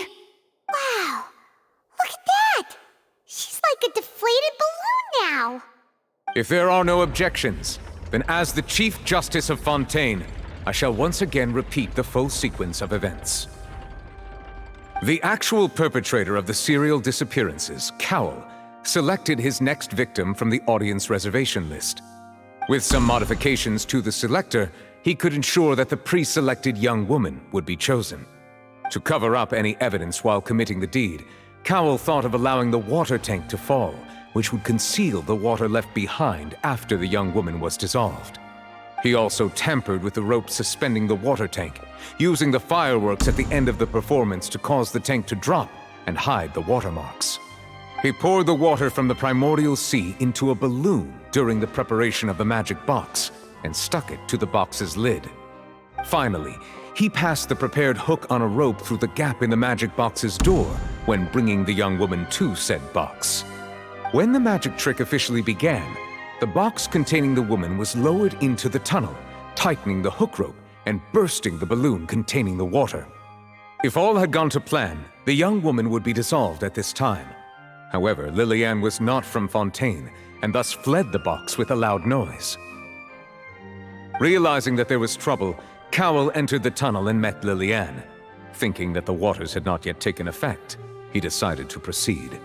Wow, look at that! She's like a deflated balloon now. If there are no objections, then as the Chief Justice of Fontaine, I shall once again repeat the full sequence of events. The actual perpetrator of the serial disappearances, Cowell, selected his next victim from the audience reservation list. With some modifications to the selector, he could ensure that the pre-selected young woman would be chosen. To cover up any evidence while committing the deed, Cowell thought of allowing the water tank to fall, which would conceal the water left behind after the young woman was dissolved. He also tampered with the rope suspending the water tank, using the fireworks at the end of the performance to cause the tank to drop and hide the watermarks. He poured the water from the primordial sea into a balloon during the preparation of the magic box and stuck it to the box's lid. Finally, he passed the prepared hook on a rope through the gap in the magic box's door when bringing the young woman to said box. When the magic trick officially began, the box containing the woman was lowered into the tunnel, tightening the hook rope and bursting the balloon containing the water. If all had gone to plan, the young woman would be dissolved at this time. However, Liliane was not from Fontaine, and thus fled the box with a loud noise. Realizing that there was trouble, Cowell entered the tunnel and met Liliane. Thinking that the waters had not yet taken effect, he decided to proceed.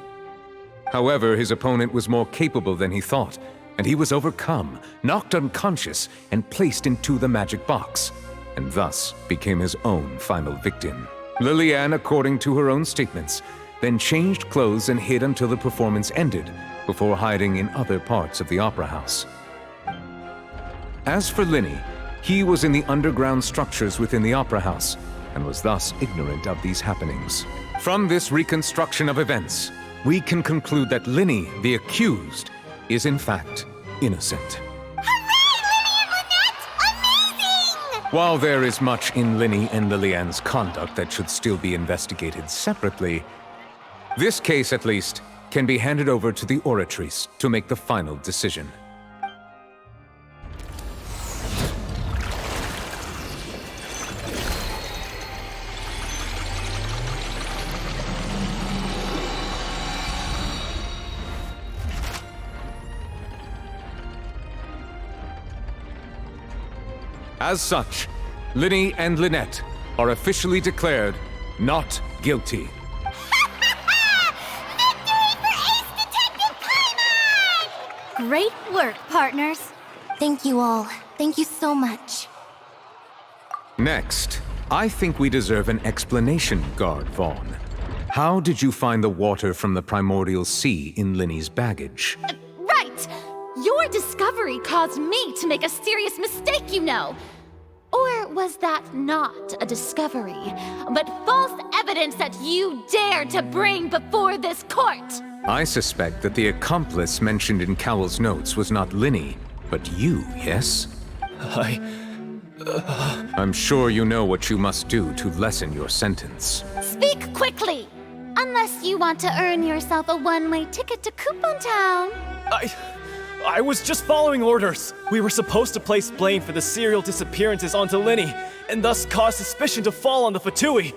However, his opponent was more capable than he thought, and he was overcome, knocked unconscious, and placed into the magic box, and thus became his own final victim. Liliane, according to her own statements, then changed clothes and hid until the performance ended, before hiding in other parts of the opera house. As for Linny, he was in the underground structures within the opera house, and was thus ignorant of these happenings. From this reconstruction of events, we can conclude that Linny, the accused, is in fact innocent. While there is much in Linny and Liliane's conduct that should still be investigated separately, this case, at least, can be handed over to the Oratrice to make the final decision. As such, Linny and Lynette are officially declared not guilty. Great work, partners. Thank you all. Thank you so much. Next, I think we deserve an explanation, Guard Vaughn. How did you find the water from the primordial sea in Linny's baggage? Right! Your discovery caused me to make a serious mistake, you know. Or was that not a discovery, but false evidence that you dared to bring before this court? I suspect that the accomplice mentioned in Cowell's notes was not Linny, but you, yes? I'm sure you know what you must do to lessen your sentence. Speak quickly! Unless you want to earn yourself a one-way ticket to Coupon Town. I was just following orders. We were supposed to place blame for the serial disappearances onto Linny, and thus cause suspicion to fall on the Fatui.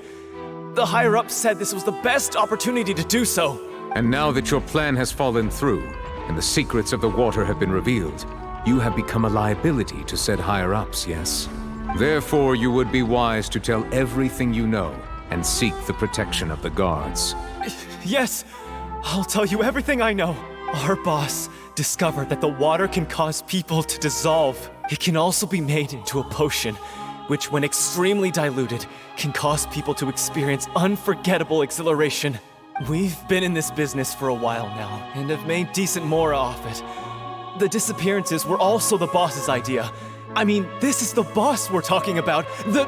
The higher-ups said this was the best opportunity to do so. And now that your plan has fallen through, and the secrets of the water have been revealed, you have become a liability to said higher-ups, yes? Therefore, you would be wise to tell everything you know, and seek the protection of the guards. Yes, I'll tell you everything I know. Our boss discovered that the water can cause people to dissolve. It can also be made into a potion, which when extremely diluted, can cause people to experience unforgettable exhilaration. We've been in this business for a while now, and have made decent mora off it. The disappearances were also the boss's idea. I mean, this is the boss we're talking about. The...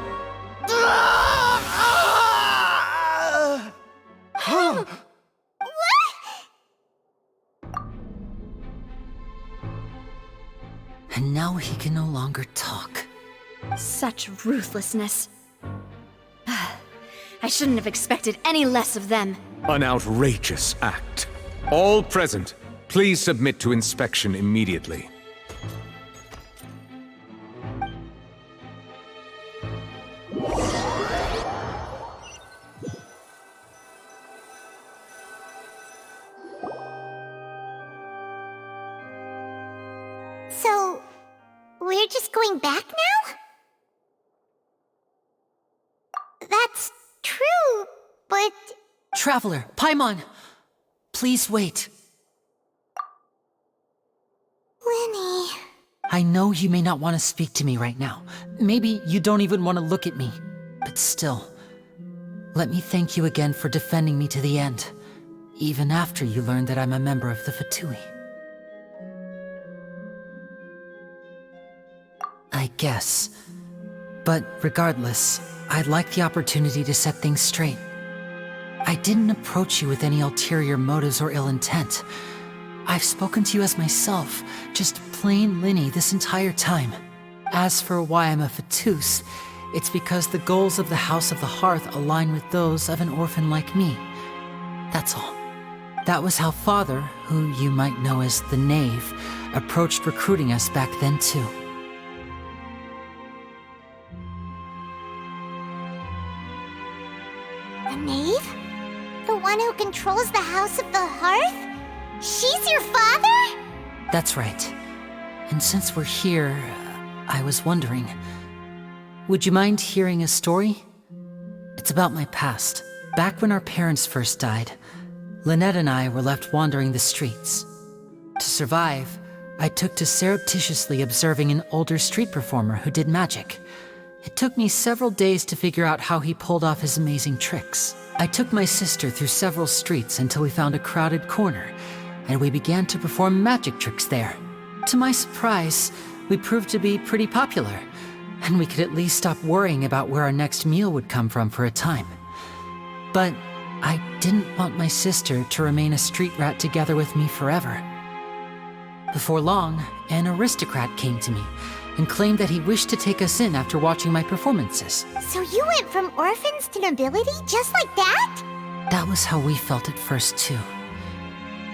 And now he can no longer talk. Such ruthlessness. I shouldn't have expected any less of them. An outrageous act. All present, please submit to inspection immediately. So, we're just going back now? That's true, but... Traveler, Paimon! Please wait. Linny... I know you may not want to speak to me right now. Maybe you don't even want to look at me. But still, let me thank you again for defending me to the end, even after you learned that I'm a member of the Fatui. I guess. But regardless, I'd like the opportunity to set things straight. I didn't approach you with any ulterior motives or ill intent. I've spoken to you as myself, just plain Linny this entire time. As for why I'm a Fatus, it's because the goals of the House of the Hearth align with those of an orphan like me. That's all. That was how Father, who you might know as the Knave, approached recruiting us back then too. The Knave? The one who controls the House of the Hearth? She's your father? That's right. And since we're here, I was wondering, would you mind hearing a story? It's about my past. Back when our parents first died, Lynette and I were left wandering the streets. To survive, I took to surreptitiously observing an older street performer who did magic. It took me several days to figure out how he pulled off his amazing tricks. I took my sister through several streets until we found a crowded corner, and we began to perform magic tricks there. To my surprise, we proved to be pretty popular, and we could at least stop worrying about where our next meal would come from for a time. But I didn't want my sister to remain a street rat together with me forever. Before long, an aristocrat came to me and claimed that he wished to take us in after watching my performances. So you went from orphans to nobility just like that? That was how we felt at first too.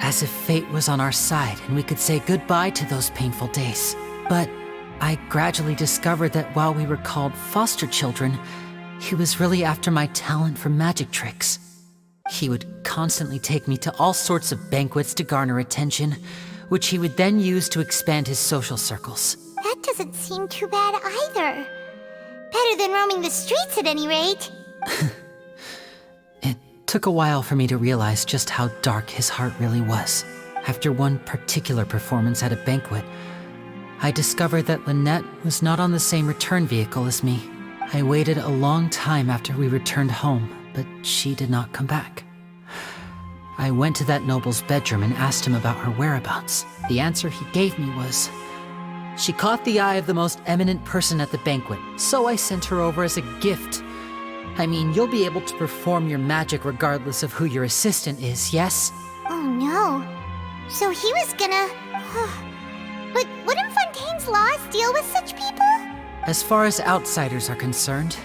As if fate was on our side and we could say goodbye to those painful days. But I gradually discovered that while we were called foster children, he was really after my talent for magic tricks. He would constantly take me to all sorts of banquets to garner attention, which he would then use to expand his social circles. That doesn't seem too bad either. Better than roaming the streets at any rate. It took a while for me to realize just how dark his heart really was. After one particular performance at a banquet, I discovered that Lynette was not on the same return vehicle as me. I waited a long time after we returned home, but she did not come back. I went to that noble's bedroom and asked him about her whereabouts. The answer he gave me was, she caught the eye of the most eminent person at the banquet, so I sent her over as a gift. I mean, you'll be able to perform your magic regardless of who your assistant is, yes? Oh no. So he was gonna... But wouldn't Fontaine's laws deal with such people? As far as outsiders are concerned,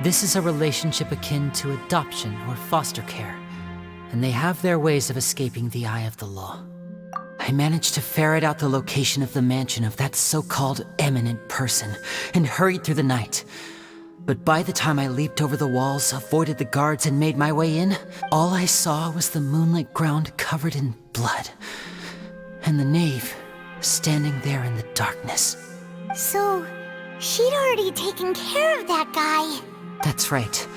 this is a relationship akin to adoption or foster care, and they have their ways of escaping the eye of the law. I managed to ferret out the location of the mansion of that so-called eminent person and hurried through the night. But by the time I leaped over the walls, avoided the guards, and made my way in, all I saw was the moonlit ground covered in blood, and the knave standing there in the darkness. So, she'd already taken care of that guy. That's right.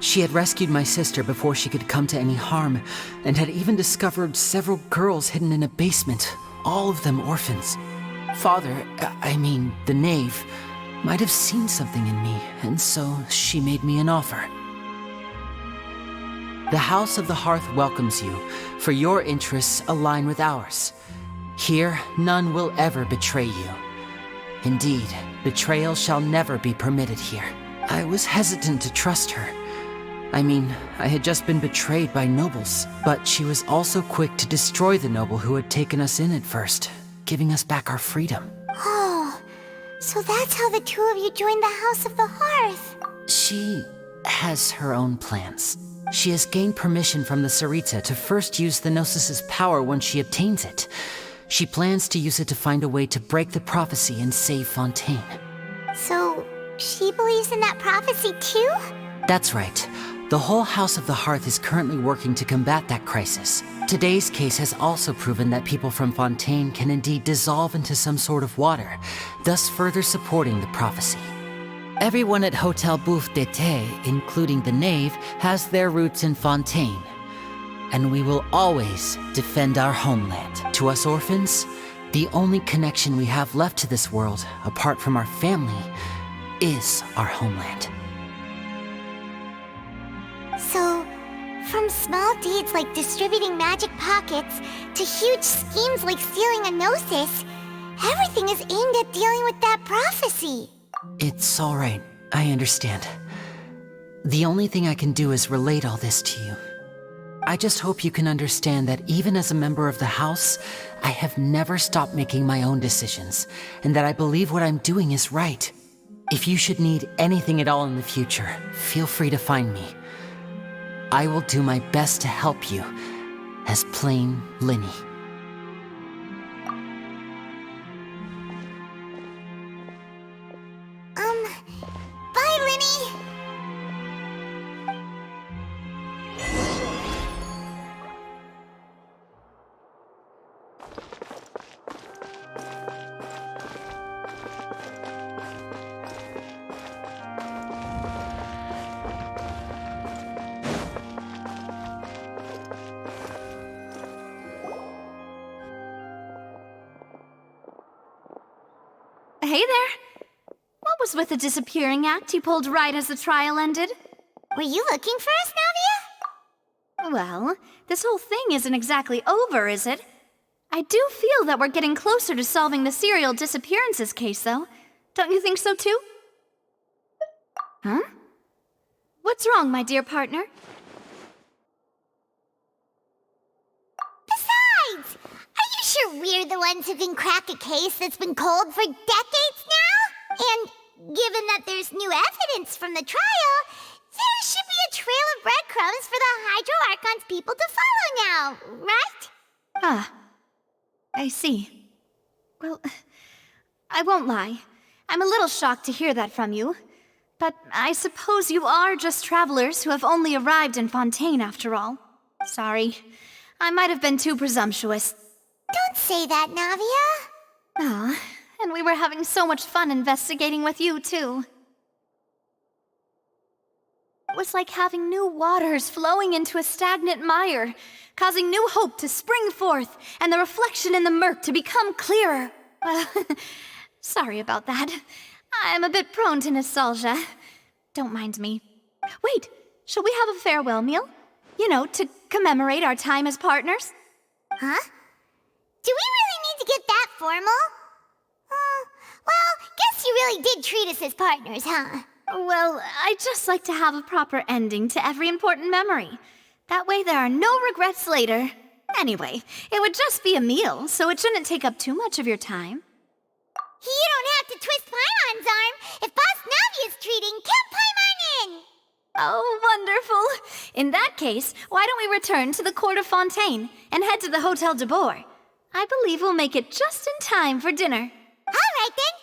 She had rescued my sister before she could come to any harm, and had even discovered several girls hidden in a basement, all of them orphans. Father, the knave, might have seen something in me, and so she made me an offer. The House of the Hearth welcomes you, for your interests align with ours. Here, none will ever betray you. Indeed, betrayal shall never be permitted here. I was hesitant to trust her. I had just been betrayed by nobles, but she was also quick to destroy the noble who had taken us in at first, giving us back our freedom. Oh, so that's how the two of you joined the House of the Hearth. She has her own plans. She has gained permission from the Sarita to first use the Gnosis' power when she obtains it. She plans to use it to find a way to break the prophecy and save Fontaine. So, she believes in that prophecy too? That's right. The whole House of the Hearth is currently working to combat that crisis. Today's case has also proven that people from Fontaine can indeed dissolve into some sort of water, thus further supporting the prophecy. Everyone at Hotel Bouffe d'été, including the knave, has their roots in Fontaine. And we will always defend our homeland. To us orphans, the only connection we have left to this world, apart from our family, is our homeland. So, from small deeds like distributing magic pockets to huge schemes like stealing a Gnosis, everything is aimed at dealing with that prophecy. It's all right. I understand. The only thing I can do is relate all this to you. I just hope you can understand that even as a member of the House, I have never stopped making my own decisions, and that I believe what I'm doing is right. If you should need anything at all in the future, feel free to find me. I will do my best to help you, as plain Linny. Bye, Linny! Hey there! What was with the disappearing act you pulled right as the trial ended? Were you looking for us, Navia? Well, this whole thing isn't exactly over, is it? I do feel that we're getting closer to solving the serial disappearances case, though. Don't you think so, too? Huh? What's wrong, my dear partner? Besides, are you sure we're the ones who can crack a case that's been cold for decades now? And given that there's new evidence from the trial, there should be a trail of breadcrumbs for the Hydro Archon's people to follow now, right? Ah, I see. Well, I won't lie. I'm a little shocked to hear that from you. But I suppose you are just travelers who have only arrived in Fontaine after all. Sorry. I might have been too presumptuous. Don't say that, Navia. Ah, and we were having so much fun investigating with you, too. It was like having new waters flowing into a stagnant mire, causing new hope to spring forth, and the reflection in the murk to become clearer. Sorry about that. I'm a bit prone to nostalgia. Don't mind me. Wait, shall we have a farewell meal? You know, to commemorate our time as partners? Huh? Do we really need to get that formal? Well, guess you really did treat us as partners, huh? Well, I'd just like to have a proper ending to every important memory. That way there are no regrets later. Anyway, it would just be a meal, so it shouldn't take up too much of your time. You don't have to twist Paimon's arm. If Boss Navia's treating, count Paimon in! Oh, wonderful. In that case, why don't we return to the court of Fontaine and head to the Hotel de Boer? I believe we'll make it just in time for dinner. All right, then.